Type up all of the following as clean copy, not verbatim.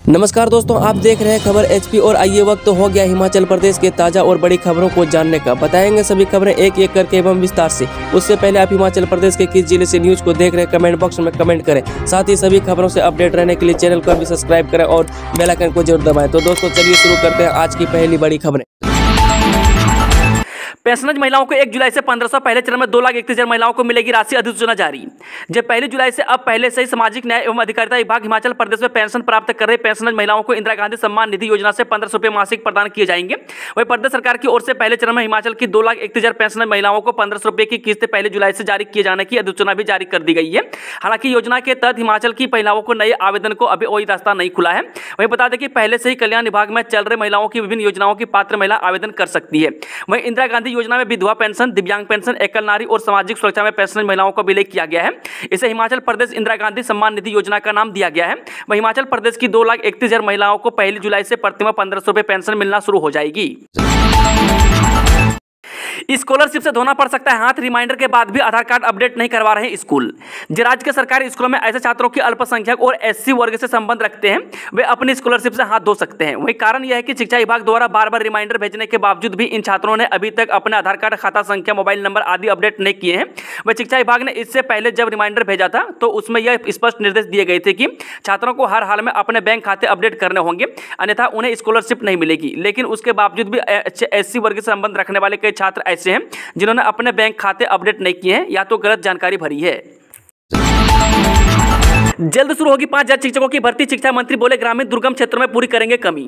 नमस्कार दोस्तों, आप देख रहे हैं खबर एचपी और आइए वक्त हो गया हिमाचल प्रदेश के ताज़ा और बड़ी खबरों को जानने का। बताएंगे सभी खबरें एक एक करके एवं विस्तार से। उससे पहले आप हिमाचल प्रदेश के किस जिले से न्यूज को देख रहे हैं कमेंट बॉक्स में कमेंट करें। साथ ही सभी खबरों से अपडेट रहने के लिए चैनल को भी सब्सक्राइब करें और बेल आइकन को जरूर दबाएं। तो दोस्तों चलिए शुरू करते हैं आज की पहली बड़ी खबरें। पेंशनर्स महिलाओं को 1 जुलाई से 1500, पहले चरण में 2,31,000 महिलाओं को मिलेगी राशि, अधिसूचना जारी। जब 1 जुलाई से अब पहले से ही सामाजिक न्याय एवं अधिकारिता विभाग हिमाचल प्रदेश में पेंशन प्राप्त कर रहे पेंशनर्स महिलाओं को इंदिरा गांधी सम्मान निधि योजना से 1500 रुपये मासिक प्रदान किए जाएंगे। वहीं प्रदेश सरकार की ओर से पहले चरण में हिमाचल की 2,31,000 पेंशनर्स महिलाओं को 1500 रुपये की किस्त 1 जुलाई से जारी किए जाने की अधिसूचना भी जारी कर दी गई है। हालांकि योजना के तहत हिमाचल की महिलाओं को नए आवेदन को अभी कोई रास्ता नहीं खुला है। वहीं बता दें कि पहले से ही कल्याण विभाग में चल रहे महिलाओं की विभिन्न योजनाओं की पात्र महिला आवेदन कर सकती है। वहीं इंदिरा गांधी योजना में विधवा पेंशन, दिव्यांग पेंशन, एकल नारी और सामाजिक सुरक्षा में पेंशन महिलाओं को विलय किया गया है। इसे हिमाचल प्रदेश इंदिरा गांधी सम्मान निधि योजना का नाम दिया गया है। वहीं हिमाचल प्रदेश की 2,31,000 महिलाओं को 1 जुलाई से प्रतिमाह 1500 रुपये पेंशन मिलना शुरू हो जाएगी। स्कॉलरशिप से धोना पड़ सकता है हाथ, रिमाइंडर के बाद भी आधार कार्ड अपडेट नहीं करवा रहे हैं स्कूल। जो राज्य के सरकारी स्कूलों में ऐसे छात्रों की अल्पसंख्यक और एससी वर्ग से संबंध रखते हैं, वे अपनी स्कॉलरशिप से हाथ धो सकते हैं। वही कारण यह है कि शिक्षा विभाग द्वारा बार बार रिमाइंडर भेजने के बावजूद भी इन छात्रों ने अभी तक अपने आधार कार्ड, खाता संख्या, मोबाइल नंबर आदि अपडेट नहीं किए हैं। वही शिक्षा विभाग ने इससे पहले जब रिमाइंडर भेजा था तो उसमें यह स्पष्ट निर्देश दिए गए थे कि छात्रों को हर हाल में अपने बैंक खाते अपडेट करने होंगे, अन्यथा उन्हें स्कॉलरशिप नहीं मिलेगी। लेकिन उसके बावजूद भी एससी वर्ग से संबंध रखने वाले कई छात्र ऐसे हैं जिन्होंने अपने बैंक खाते अपडेट नहीं किए हैं या तो गलत जानकारी भरी है। जल्द शुरू होगी 5,000 शिक्षकों की भर्ती, शिक्षा मंत्री बोले ग्रामीण दुर्गम क्षेत्रों में पूरी करेंगे कमी।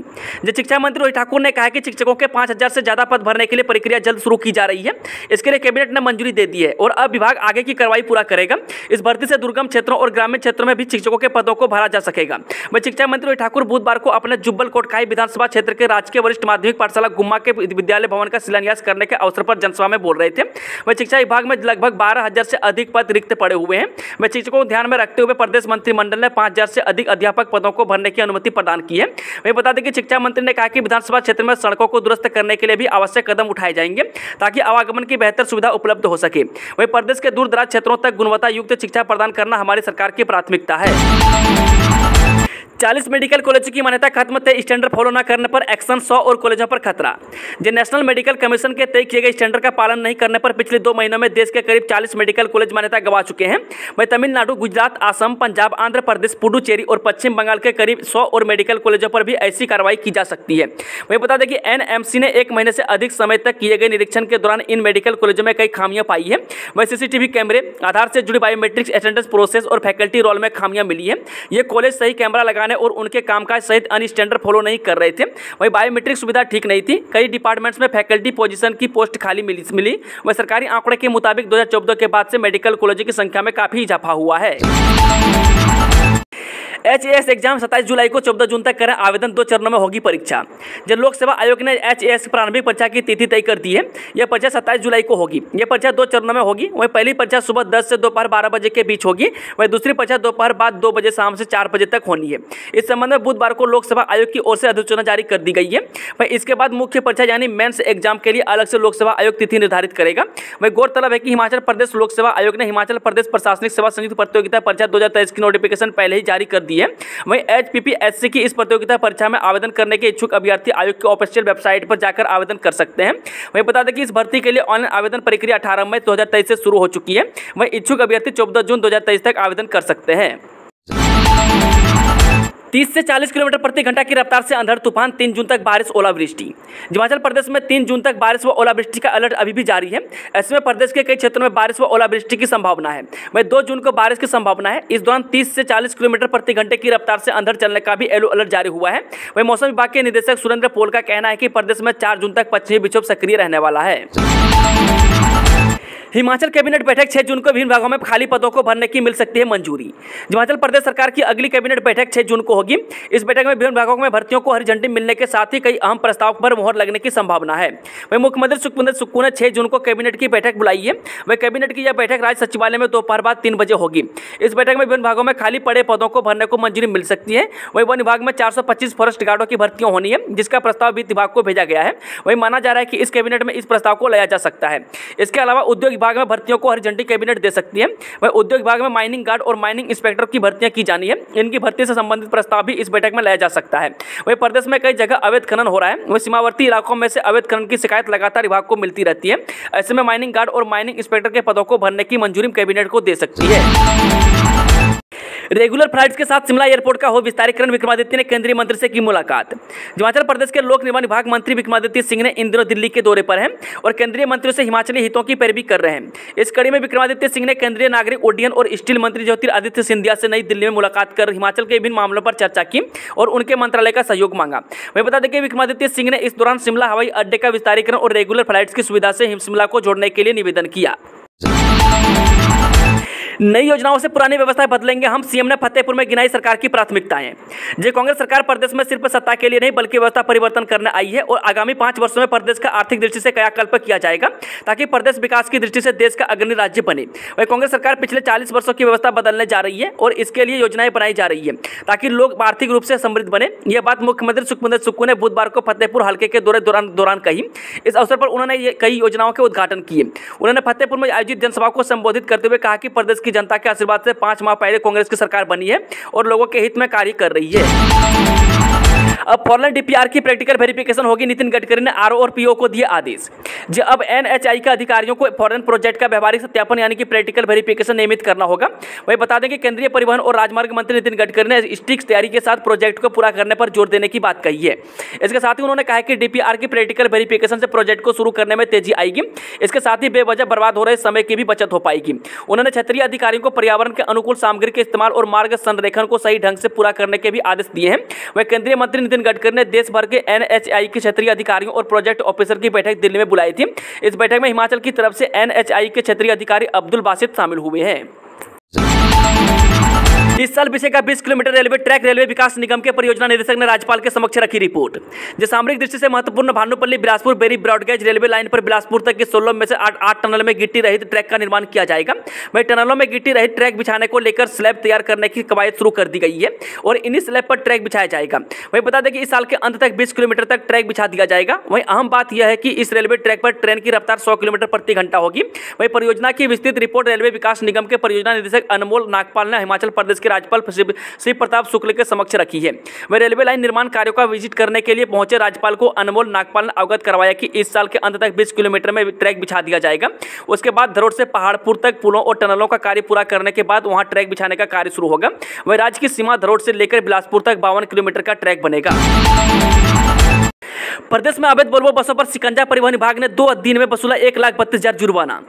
जब शिक्षा मंत्री रोहित ठाकुर ने कहा कि शिक्षकों के 5,000 से ज्यादा पद भरने के लिए प्रक्रिया जल्द शुरू की जा रही है। इसके लिए कैबिनेट ने मंजूरी दे दी है और अब विभाग आगे की कार्रवाई पूरा करेगा। इस भर्ती से दुर्गम क्षेत्रों और ग्रामीण क्षेत्रों में भी शिक्षकों के पदों को भरा जा सकेगा। वही शिक्षा मंत्री रोहित ठाकुर बुधवार को अपने जुब्बल कोटखाई विधानसभा क्षेत्र के राजकीय वरिष्ठ माध्यमिक पाठशाला गुम्मा के विद्यालय भवन का शिलान्यास करने के अवसर पर जनसभा में बोल रहे थे। वही शिक्षा विभाग में लगभग 12,000 से अधिक पद रिक्त पड़े हुए हैं। वही शिक्षकों को ध्यान में रखते हुए प्रदेश मंत्रिमंडल ने 5,000 से अधिक अध्यापक पदों को भरने की अनुमति प्रदान की है। वहीं बता दें कि शिक्षा मंत्री ने कहा कि विधानसभा क्षेत्र में सड़कों को दुरुस्त करने के लिए भी आवश्यक कदम उठाए जाएंगे ताकि आवागमन की बेहतर सुविधा उपलब्ध हो सके। वहीं प्रदेश के दूर दराज क्षेत्रों तक गुणवत्ता युक्त शिक्षा प्रदान करना हमारी सरकार की प्राथमिकता है। 40 मेडिकल कॉलेजों की मान्यता खत्म, तय स्टैंडर्ड फॉलो न करने पर एक्शन, 100 और कॉलेजों पर खतरा। जो नेशनल मेडिकल कमीशन के तय किए गए स्टैंडर्ड का पालन नहीं करने पर पिछले 2 महीनों में देश के करीब 40 मेडिकल कॉलेज मान्यता गंवा चुके हैं। वहीं तमिलनाडु, गुजरात, असम, पंजाब, आंध्र प्रदेश, पुडुचेरी और पश्चिम बंगाल के करीब 100 और मेडिकल कॉलेजों पर भी ऐसी कार्रवाई की जा सकती है। वहीं बता दें कि एनएमसी ने 1 महीने से अधिक समय तक किए गए निरीक्षण के दौरान इन मेडिकल कॉलेजों में कई खामियां पाई है। वहीं सीसीटीवी कैमरे, आधार से जुड़ी बायोमेट्रिक्स अटेंडेंस प्रोसेस और फैकल्टी रोल में खामियां मिली है। ये कॉलेज सही कैमरा लगाने और उनके काम सहित अन्य स्टैंडर्ड फॉलो नहीं कर रहे थे। वही बायोमेट्रिक सुविधा ठीक नहीं थी। कई डिपार्टमेंट्स में फैकल्टी पोजीशन की पोस्ट खाली मिली। वह सरकारी आंकड़े के मुताबिक 2014 के बाद से मेडिकल कॉलेजों की संख्या में काफी इजाफा हुआ है। HAS एग्जाम 27 जुलाई को 14 जून तक करें आवेदन, 2 चरणों में होगी परीक्षा। जब लोक सेवा आयोग ने HAS प्रारंभिक परीक्षा की तिथि तय कर दी है। यह परीक्षा 27 जुलाई को होगी। यह परीक्षा 2 चरणों में होगी। वहीं पहली परीक्षा सुबह 10 से दोपहर 12 बजे के बीच होगी। वहीं दूसरी परीक्षा दोपहर बाद 2 बजे शाम से 4 बजे तक होनी है। इस संबंध में बुधवार को लोक सेवा आयोग की ओर से अधिसूचना जारी कर दी गई है। वहीं इसके बाद मुख्य परीक्षा यानी मेंस एग्जाम के लिए अलग से लोक सेवा आयोग तिथि निर्धारित करेगा। वहीं गौरतलब है कि हिमाचल प्रदेश लोक सेवा आयोग ने हिमाचल प्रदेश प्रशासनिक सेवा संयुक्त प्रतियोगिता परीक्षा 2023 की नोटिफिकेशन पहले ही जारी कर दी है। वहीं HPPSC की इस प्रतियोगिता परीक्षा में आवेदन करने के इच्छुक अभ्यर्थी आयोग की ऑफिशियल वेबसाइट पर जाकर आवेदन कर सकते हैं। वहीं बता दें कि इस भर्ती के लिए ऑनलाइन आवेदन प्रक्रिया 18 मई 2023 से शुरू हो चुकी है। वहीं इच्छुक अभ्यर्थी 14 जून 2023 तक आवेदन कर सकते हैं। 30 से 40 किलोमीटर प्रति घंटा की रफ्तार से अंधड़ तूफान, 3 जून तक बारिश, ओलावृष्टि। हिमाचल प्रदेश में 3 जून तक बारिश व ओलावृष्टि का अलर्ट अभी भी जारी है। ऐसे में प्रदेश के कई क्षेत्रों में बारिश व ओलावृष्टि की संभावना है। वहीं 2 जून को बारिश की संभावना है। इस दौरान 30 से 40 किलोमीटर प्रति घंटे की रफ्तार से अंधड़ चलने का भी येलो अलर्ट जारी हुआ है। वहीं मौसम विभाग के निदेशक सुरेंद्र पोल का कहना है कि प्रदेश में 4 जून तक पश्चिमी विक्षोभ सक्रिय रहने वाला है। हिमाचल कैबिनेट बैठक 6 जून को विभिन्न विभागों में खाली पदों को भरने की मिल सकती है मंजूरी। हिमाचल प्रदेश सरकार की अगली कैबिनेट बैठक 6 जून को होगी। इस बैठक में विभिन्न विभागों में भर्तियों को हरी झंडी मिलने के साथ ही कई अहम प्रस्ताव पर मुहर लगने की संभावना है। वहीं मुख्यमंत्री सुखविंदर सुक्खू ने 6 जून को कैबिनेट की बैठक बुलाई है। वही कैबिनेट की यह बैठक राज्य सचिवालय में दोपहर बाद 3 बजे होगी। इस बैठक में विभिन्न विभागों में खाली पड़े पदों को भरने को मंजूरी मिल सकती है। वहीं वन विभाग में 425 फॉरेस्ट गार्डों की भर्तियां होनी है, जिसका प्रस्ताव वित्त विभाग को भेजा गया है। वही माना जा रहा है कि इस कैबिनेट में इस प्रस्ताव को लाया जा सकता है। इसके अलावा उद्योग विभाग में भर्तियों को हरी झंडी कैबिनेट दे सकती है। वहीं उद्योग विभाग में माइनिंग गार्ड और माइनिंग इंस्पेक्टर की भर्तियां की जानी है। इनकी भर्ती से संबंधित प्रस्ताव भी इस बैठक में लाया जा सकता है। वहीं प्रदेश में कई जगह अवैध खनन हो रहा है। वहीं सीमावर्ती इलाकों में से अवैध खनन की शिकायत लगातार विभाग को मिलती रहती है। ऐसे में माइनिंग गार्ड और माइनिंग इंस्पेक्टर के पदों को भरने की मंजूरी कैबिनेट को दे सकती है। रेगुलर फ्लाइट्स के साथ शिमला एयरपोर्ट का हो विस्तारीकरण, विक्रमादित्य ने केंद्रीय मंत्री से की मुलाकात। हिमाचल प्रदेश के लोक निर्माण विभाग मंत्री विक्रमादित्य सिंह ने इन दिनों दिल्ली के दौरे पर हैं और केंद्रीय मंत्रियों से हिमाचली हितों की पैरवी कर रहे हैं। इस कड़ी में विक्रमादित्य सिंह ने केंद्रीय नागरिक उड्डयन और स्टील मंत्री ज्योतिरादित्य सिंधिया से नई दिल्ली में मुलाकात कर हिमाचल के विभिन्न मामलों पर चर्चा की और उनके मंत्रालय का सहयोग मांगा। वहीं बता दें कि विक्रमादित्य सिंह ने इस दौरान शिमला हवाई अड्डे का विस्तारीकरण और रेगुलर फ्लाइट्स की सुविधा से शिमला को जोड़ने के लिए निवेदन किया। नई योजनाओं से पुरानी व्यवस्थाएं बदलेंगे हम, सीएम ने फतेहपुर में गिनाई सरकार की प्राथमिकताएं। जो कांग्रेस सरकार प्रदेश में सिर्फ सत्ता के लिए नहीं बल्कि व्यवस्था परिवर्तन करने आई है और आगामी 5 वर्षों में प्रदेश का आर्थिक दृष्टि से कायाकल्प किया जाएगा ताकि प्रदेश विकास की दृष्टि से देश का अग्रणी राज्य बने। वही कांग्रेस सरकार पिछले 40 वर्षों की व्यवस्था बदलने जा रही है और इसके लिए योजनाएं बनाई जा रही है ताकि लोग आर्थिक रूप से समृद्ध बने। यह बात मुख्यमंत्री सुखविंदर सुक्खू ने बुधवार को फतेहपुर हल्के के दौरान कही। इस अवसर पर उन्होंने कई योजनाओं के उद्घाटन किए। उन्होंने फतेहपुर में आयोजित जनसभा को संबोधित करते हुए कहा कि प्रदेश की जनता के आशीर्वाद 5 माह पहले कांग्रेस की सरकार बनी है और लोगों के हित में कार्य कर रही है। अब फॉरन डीपीआर की प्रैक्टिकल वेरिफिकेशन होगी, नितिन गडकरी ने आरओ और पीओ को दिए आदेश। जो अब एनएचआई के अधिकारियों को फॉरन प्रोजेक्ट का व्यवहारिक सत्यापन यानी कि प्रैक्टिकल वेरिफिकेशन नियमित करना होगा। वही बता दें कि केंद्रीय परिवहन और राजमार्ग मंत्री नितिन गडकरी ने स्ट्रिक्ट तैयारी के साथ प्रोजेक्ट को पूरा करने पर जोर देने की बात कही है। इसके साथ ही उन्होंने कहा कि डीपीआर की प्रैक्टिकल वेरिफिकेशन से प्रोजेक्ट को शुरू करने में तेजी आएगी। इसके साथ ही बेवजह बर्बाद हो रहे समय की भी बचत हो पाएगी। उन्होंने क्षेत्रीय अधिकारियों को पर्यावरण के अनुकूल सामग्री के इस्तेमाल और मार्ग संरेखन को सही ढंग से पूरा करने के भी आदेश दिए हैं। वह केंद्रीय मंत्री नितिन गडकरी ने देश भर के एनएचआई के क्षेत्रीय अधिकारियों और प्रोजेक्ट ऑफिसर की बैठक दिल्ली में बुलाई थी। इस बैठक में हिमाचल की तरफ से एनएचआई के क्षेत्रीय अधिकारी अब्दुल बासित शामिल हुए हैं। इस साल बिछेगा 20 किलोमीटर रेलवे ट्रैक, रेलवे विकास निगम के परियोजना निदेशक ने राज्यपाल के समक्ष रखी रिपोर्ट। जो सामरिक दृष्टि से महत्वपूर्ण Bhanupalli Bilaspur Beri broad gauge railway line पर बिलासपुर तक की 16 में से 8 टनल में गिट्टी रहित ट्रैक का निर्माण किया जाएगा। वहीं टनलों में गिट्टी रहित ट्रैक बिछाने को लेकर स्लैब तैयार करने की कवायद शुरू कर दी गई है और इन्हीं स्लैब पर ट्रैक बिछाया जाएगा। वहीं बता दें कि इस साल के अंत तक 20 किलोमीटर तक ट्रैक बिछा दिया जाएगा। वहीं अहम बात यह है कि इस रेलवे ट्रैक पर ट्रेन की रफ्तार 100 किलोमीटर प्रति घंटा होगी। वहीं परियोजना की विस्तृत रिपोर्ट रेलवे विकास निगम के परियोजना निदेशक अनमोल नागपाल ने हिमाचल प्रदेश के राज्यपाल शिव प्रताप शुक्ल के समक्ष रखी है। वह रेलवे लाइन निर्माण कार्यों का विजिट करने के लिए पहुंचे राज्यपाल को अनमोल नागपाल ने अवगत करवाया कि इस साल के अंत तक 20 किलोमीटर में ट्रैक बिछा दिया जाएगा। उसके बाद धरोड़ से पहाड़पुर तक पुलों और टनलों का कार्य पूरा करने के बाद वहां ट्रैक बिछाने का कार्य शुरू होगा। वह राज्य की सीमा धरोड़ से लेकर बिलासपुर तक 52 किलोमीटर का ट्रैक बनेगा। प्रदेश में अवैध वोल्वो बसों पर शिकंजा, परिवहन विभाग ने 2 दिन में वसूला 1,32,000 जुर्माना।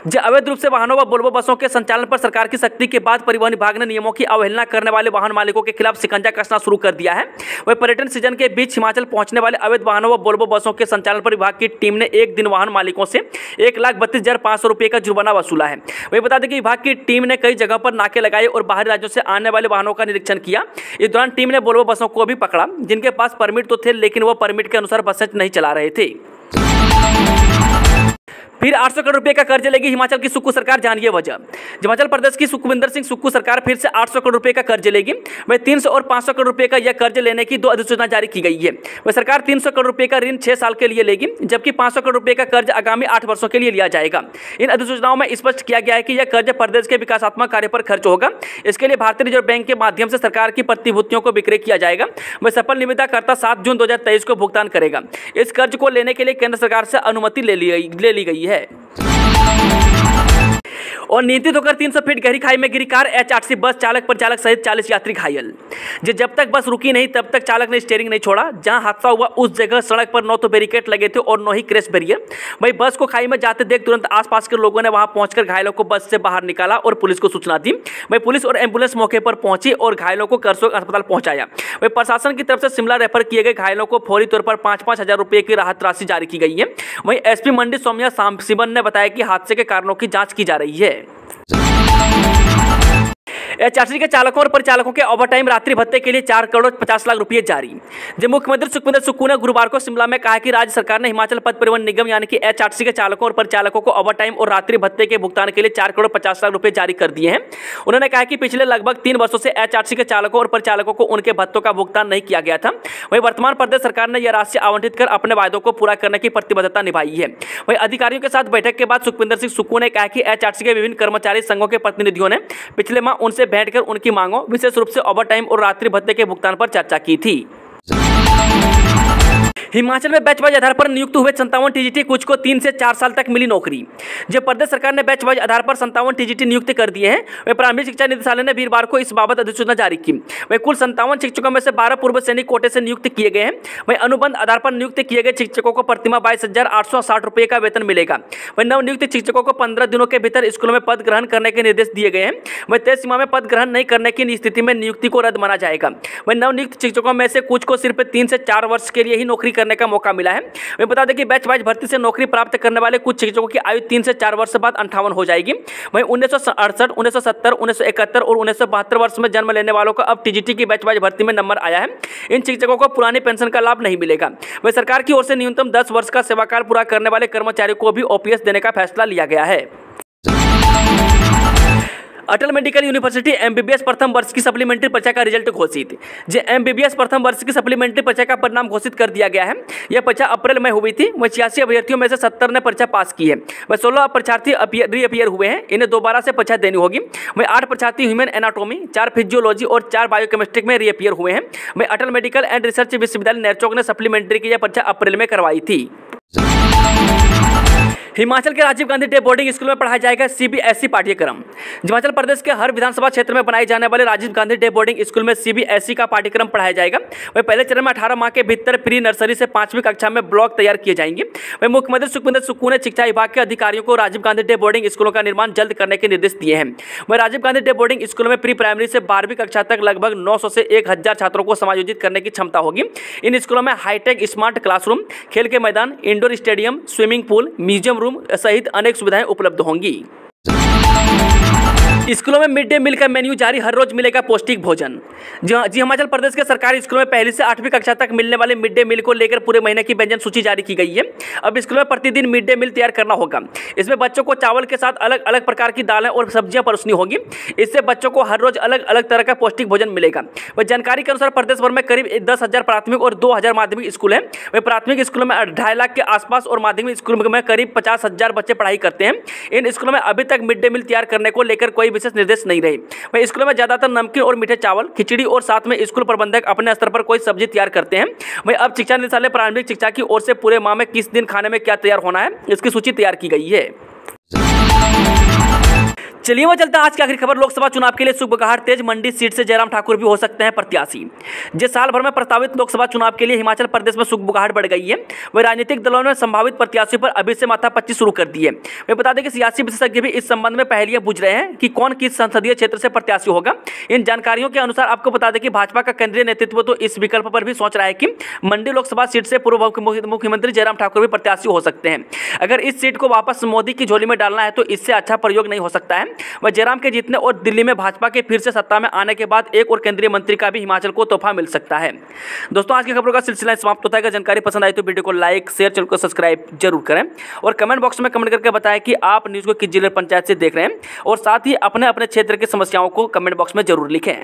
जो अवैध रूप से वाहनों व वोल्वो बसों के संचालन पर सरकार की सख्ती के बाद परिवहन विभाग ने नियमों की अवहेलना करने वाले वाहन मालिकों के खिलाफ शिकंजा कसना शुरू कर दिया है। वही पर्यटन सीजन के बीच हिमाचल पहुंचने वाले अवैध वाहनों व वोल्वो बसों के संचालन पर विभाग की टीम ने एक दिन वाहन मालिकों से 1,32,500 रुपये का जुर्माना वसूला है। वही बता दें कि विभाग की टीम ने कई जगहों पर नाके लगाए और बाहरी राज्यों से आने वाले वाहनों का निरीक्षण किया। इस दौरान टीम ने वोल्वो बसों को भी पकड़ा जिनके पास परमिट तो थे लेकिन वो परमिट के अनुसार बसें नहीं चला रहे थे। फिर 800 करोड़ रुपए का कर्ज लेगी हिमाचल की सुक्खू सरकार, जानिए वजह। हिमाचल प्रदेश की सुखविंदर सिंह सुक्खू सरकार फिर से 800 करोड़ रुपए का कर्ज लेगी। वह 300 और 500 करोड़ रुपए का यह कर्ज लेने की 2 अधिसूचना जारी की गई है। वह सरकार 300 करोड़ रुपए का ऋण 6 साल के लिए लेगी जबकि 500 करोड़ रुपए का कर्ज आगामी 8 वर्षों के लिए लिया जाएगा। इन अधिसूचनाओं में स्पष्ट किया गया है कि यह कर्ज प्रदेश के विकासात्मक कार्य पर खर्च होगा। इसके लिए भारतीय रिजर्व बैंक के माध्यम से सरकार की प्रतिभूतियों को विक्रय किया जाएगा। वह सफल निविदाकर्ता 7 जून 2023 को भुगतान करेगा। इस कर्ज को लेने के लिए केंद्र सरकार से अनुमति ले ली गई है। और नियंत्रित होकर 300 फीट गहरी खाई में गिरी कार, एचआरटीसी बस चालक परिचालक सहित 40 यात्री घायल। जब तक बस रुकी नहीं तब तक चालक ने स्टीयरिंग नहीं छोड़ा। जहां हादसा हुआ उस जगह सड़क पर 9 तो बैरिकेड लगे थे और 9 ही क्रैश बैरियर। वहीं बस को खाई में जाते देख तुरंत आसपास के लोगों ने वहां पहुंचकर घायलों को बस से बाहर निकाला और पुलिस को सूचना दी। वहीं पुलिस और एम्बुलेंस मौके पर पहुंची और घायलों को करसोग अस्पताल पहुंचाया। वहीं प्रशासन की तरफ से शिमला रेफर किए गए घायलों को फौरी तौर पर 5-5 हजार रुपये की राहत राशि जारी की गई है। वहीं एसपी मंडी सौम्या शिवन ने बताया कि हादसे के कारणों की जांच की जा रही है। एचआरटीसी के चालकों और परिचालकों के ओवरटाइम रात्रि भत्ते के लिए 4 करोड़ 50 लाख रुपए जारी। जब मुख्यमंत्री सुखविंदर सुक्खू ने गुरुवार को शिमला में कहा कि राज्य सरकार ने हिमाचल पथ परिवहन निगम यानी कि एचआरटीसी के चालकों और परिचालकों को ओवरटाइम और रात्रि भत्ते के भुगतान के लिए 4 करोड़ 50 लाख रुपए जारी कर दिए हैं। उन्होंने कहा कि पिछले लगभग 3 वर्षों से एचआरटीसी के चालकों और परिचालकों को उनके भत्तों का भुगतान नहीं किया गया था। वहीं वर्तमान प्रदेश सरकार ने यह राशि आवंटित कर अपने वायदों को पूरा करने की प्रतिबद्धता निभाई है। वहीं अधिकारियों के साथ बैठक के बाद सुखविंदर सिंह सुक्खू ने कहा कि एचआरटीसी के विभिन्न कर्मचारी संघों के प्रतिनिधियों ने पिछले माह उनसे बैठकर उनकी मांगों, विशेष रूप से ओवरटाइम और रात्रि भत्ते के भुगतान पर चर्चा की थी। हिमाचल में बैच वाइज आधार पर नियुक्त हुए 57 टीजीटी कुछ को 3 से 4 साल तक मिली नौकरी। जब प्रदेश सरकार ने बैच वाइज आधार पर 57 टीजीटी नियुक्त कर दिए हैं, वह प्राथमिक शिक्षा निदेशालय ने वीरवार को इस बाबत अधिसूचना जारी की। वह कुल 57 शिक्षकों में से 12 पूर्व सैनिक कोटे से नियुक्त किए गए हैं। वहीं अनुबंध आधार पर नियुक्त किए गए शिक्षकों को प्रतिमाह 22,860 रुपये का वेतन मिलेगा। वहीं नवनियुक्त शिक्षकों को 15 दिनों के भीतर स्कूलों में पद ग्रहण करने के निर्देश दिए गए हैं। वहीं तय सीमा में पद ग्रहण नहीं करने की स्थिति में नियुक्ति को रद्द माना जाएगा। वहीं नवनियुक्त शिक्षकों में से कुछ को सिर्फ 3 से 4 वर्ष के लिए ही नौकरी करने का मौका मिला है। मैं बता दें कि बैच वाइज भर्ती से नौकरी प्राप्त करने वाले कुछ शिक्षकों की आयु 3 से 4 वर्ष बाद 58 हो जाएगी। वहीं 1968, 1970, 1971 और 1972 वर्ष में जन्म लेने वालों का अब टीजीटी की बैच वाइज भर्ती में नंबर आया है। इन शिक्षकों को पुरानी पेंशन का लाभ नहीं मिलेगा। वहीं सरकार की ओर से न्यूनतम 10 वर्ष का सेवाकाल पूरा करने वाले कर्मचारियों को भी ओपीएस देने का फैसला लिया गया है। अटल मेडिकल यूनिवर्सिटी एमबीबीएस प्रथम वर्ष की सप्लीमेंट्री परीक्षा का रिजल्ट घोषित। एमबीबीएस प्रथम वर्ष की सप्लीमेंट्री परीक्षा का परिणाम घोषित कर दिया गया है। यह परीक्षा अप्रैल में हुई थी। वह 86 अभ्यर्थियों में से 70 ने परीक्षा पास की है। वह 16 परीक्षार्थी रीअपियर हुए हैं। इन्हें दोबारा से परीक्षा देनी होगी। वहीं 8 परीक्षार्थी ह्यूमन एनाटॉमी, 4 फिजियोलॉजी और 4 बायोकेमिस्ट्री में रीअपियर हुए हैं। वहीं अटल मेडिकल एंड रिसर्च विश्वविद्यालय नेरचौक ने सप्लीमेंट्री की यह परीक्षा अप्रैल में करवाई थी। हिमाचल के Rajiv Gandhi day boarding school में पढ़ाया जाएगा सीबीएसई पाठ्यक्रम। हिमाचल प्रदेश के हर विधानसभा क्षेत्र में बनाए जाने वाले Rajiv Gandhi day boarding school में सीबीएसई का पाठ्यक्रम पढ़ाया जाएगा। वह पहले चरण में 18 माह के भीतर प्री नर्सरी से 5वीं कक्षा में ब्लॉक तैयार किए जाएंगे। वह मुख्यमंत्री सुखविंदर सुक्खू ने शिक्षा विभाग के अधिकारियों को राजीव गांधी डे बोर्डिंग स्कूलों का निर्माण जल्द करने के निर्देश दिए हैं। वह राजीव गांधी डे बोर्डिंग स्कूलों में प्री प्राइमरी से 12वीं कक्षा तक लगभग 900 से 1000 छात्रों को समायोजित करने की क्षमता होगी। इन स्कूलों में हाईटेक स्मार्ट क्लासरूम, खेल के मैदान, indoor stadium, swimming pool, museum room सहित अनेक सुविधाएं उपलब्ध होंगी। स्कूलों में मिड डे मील का मेन्यू जारी, हर रोज मिलेगा पौष्टिक भोजन। जी हिमाचल प्रदेश के सरकारी स्कूलों में पहली से 8वीं कक्षा तक मिलने वाले मिड डे मील को लेकर पूरे महीने की व्यंजन सूची जारी की गई है। अब स्कूल में प्रतिदिन मिड डे मील तैयार करना होगा। इसमें बच्चों को चावल के साथ अलग अलग प्रकार की दालें और सब्जियां परोसनी होगी। इससे बच्चों को हर रोज अलग अलग तरह का पौष्टिक भोजन मिलेगा। वह जानकारी के अनुसार प्रदेश भर में करीब 10,000 प्राथमिक और 2,000 माध्यमिक स्कूल हैं। वह प्राथमिक स्कूलों में 2.5 लाख के आसपास और माध्यमिक स्कूलों में करीब 50,000 बच्चे पढ़ाई करते हैं। इन स्कूलों में अभी तक मिड डे मील तैयार करने को लेकर कोई विशेष निर्देश नहीं रहे। वहीं स्कूलों में ज्यादातर नमकीन और मीठे चावल, खिचड़ी और साथ में स्कूल प्रबंधक अपने स्तर पर कोई सब्जी तैयार करते हैं। वहीं अब शिक्षा निदेशालय प्रारंभिक शिक्षा की ओर से पूरे माह में किस दिन खाने में क्या तैयार होना है, इसकी सूची तैयार की गई है। चलिए वो चलता आज की आखिरी खबर। लोकसभा चुनाव के लिए सुगबुगाहट तेज, मंडी सीट से जयराम ठाकुर भी हो सकते हैं प्रत्याशी। जिस साल भर में प्रस्तावित लोकसभा चुनाव के लिए हिमाचल प्रदेश में सुगबुगाहट बढ़ गई है, वह राजनीतिक दलों ने संभावित प्रत्याशियों पर अभी से माथापच्ची शुरू कर दी है। वे बता दें कि सियासी विशेषज्ञ भी इस संबंध में पहेलियां बुझ रहे हैं कि कौन किस संसदीय क्षेत्र से प्रत्याशी होगा। इन जानकारियों के अनुसार आपको बता दें कि भाजपा का केंद्रीय नेतृत्व तो इस विकल्प पर भी सोच रहा है कि मंडी लोकसभा सीट से पूर्व मुख्यमंत्री जयराम ठाकुर भी प्रत्याशी हो सकते हैं। अगर इस सीट को वापस मोदी की झोली में डालना है तो इससे अच्छा प्रयोग नहीं हो सकता है। वह जयराम के जीतने और दिल्ली में भाजपा के फिर से सत्ता में आने के बाद एक और केंद्रीय मंत्री का भी हिमाचल को तोहफा मिल सकता है। दोस्तों आज की खबरों का सिलसिला समाप्त होता है। अगर जानकारी पसंद आई तो वीडियो को लाइक, शेयर, चैनल को सब्सक्राइब जरूर करें और कमेंट बॉक्स में कमेंट करके बताएं कि आप न्यूज़ को किस जिले पंचायत से देख रहे हैं और साथ ही अपने अपने क्षेत्र की समस्याओं को कमेंट बॉक्स में जरूर लिखें।